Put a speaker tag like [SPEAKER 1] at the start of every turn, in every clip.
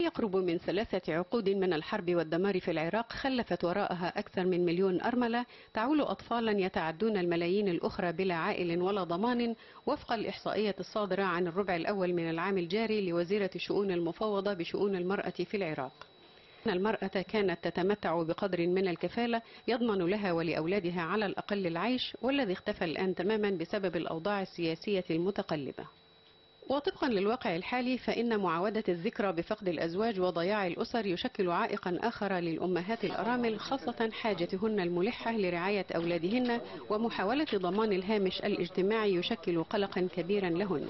[SPEAKER 1] يقرب من 3 عقود من الحرب والدمار في العراق خلفت وراءها أكثر من 1,000,000 أرملة تعول أطفالا يتعدون الملايين الأخرى بلا عائل ولا ضمان، وفق الإحصائية الصادرة عن الربع الأول من العام الجاري لوزيرة الشؤون المفوضة بشؤون المرأة في العراق. المرأة كانت تتمتع بقدر من الكفالة يضمن لها ولأولادها على الأقل العيش، والذي اختفى الآن تماما بسبب الأوضاع السياسية المتقلبة. وطبقا للواقع الحالي فإن معاودة الذكرى بفقد الأزواج وضياع الأسر يشكل عائقا آخر للأمهات الأرامل، خاصة حاجتهن الملحة لرعاية أولادهن، ومحاولة ضمان الهامش الاجتماعي يشكل قلقا كبيرا لهن.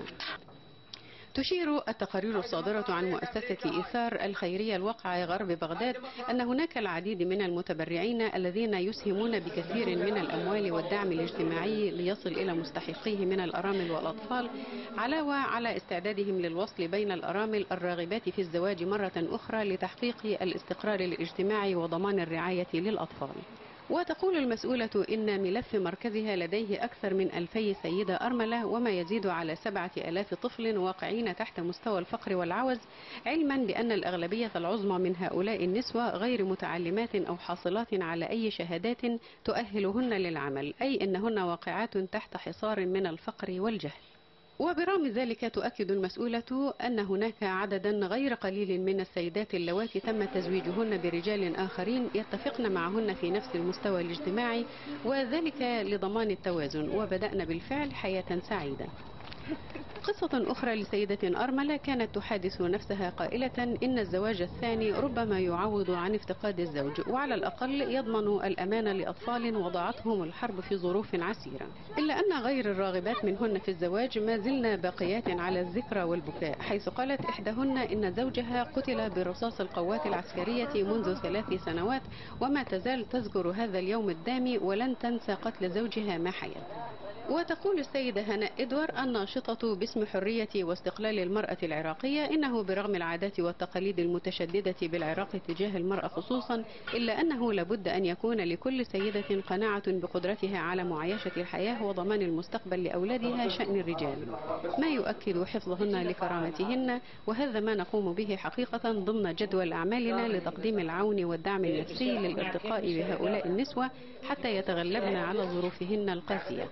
[SPEAKER 1] تشير التقارير الصادرة عن مؤسسة إيثار الخيرية الواقعة غرب بغداد أن هناك العديد من المتبرعين الذين يسهمون بكثير من الأموال والدعم الاجتماعي ليصل إلى مستحقيه من الأرامل والأطفال، علاوة على استعدادهم للوصل بين الأرامل الراغبات في الزواج مرة أخرى لتحقيق الاستقرار الاجتماعي وضمان الرعاية للأطفال. وتقول المسؤولة إن ملف مركزها لديه أكثر من 2000 سيدة أرملة وما يزيد على 7000 طفل واقعين تحت مستوى الفقر والعوز، علما بأن الأغلبية العظمى من هؤلاء النسوة غير متعلمات أو حاصلات على أي شهادات تؤهلهن للعمل، أي أنهن واقعات تحت حصار من الفقر والجهل. وبرغم ذلك تؤكد المسؤولة أن هناك عددا غير قليل من السيدات اللواتي تم تزويجهن برجال آخرين يتفقن معهن في نفس المستوى الاجتماعي، وذلك لضمان التوازن، وبدأنا بالفعل حياة سعيدة. قصة أخرى لسيدة أرملة كانت تحادث نفسها قائلة إن الزواج الثاني ربما يعوض عن افتقاد الزوج، وعلى الأقل يضمن الأمان لأطفال وضعتهم الحرب في ظروف عسيرة. إلا أن غير الراغبات منهن في الزواج ما زلن باقيات على الذكرى والبكاء، حيث قالت إحداهن إن زوجها قتل برصاص القوات العسكرية منذ 3 سنوات، وما تزال تذكر هذا اليوم الدامي ولن تنسى قتل زوجها ما حيت. وتقول السيدة هناء إدوار الناشطة باسم حرية واستقلال المرأة العراقية إنه برغم العادات والتقاليد المتشددة بالعراق تجاه المرأة خصوصا، إلا أنه لابد أن يكون لكل سيدة قناعة بقدرتها على معايشة الحياة وضمان المستقبل لأولادها شأن الرجال، ما يؤكد حفظهن لكرامتهن، وهذا ما نقوم به حقيقة ضمن جدول أعمالنا لتقديم العون والدعم النفسي للارتقاء بهؤلاء النسوة حتى يتغلبن على ظروفهن القاسية.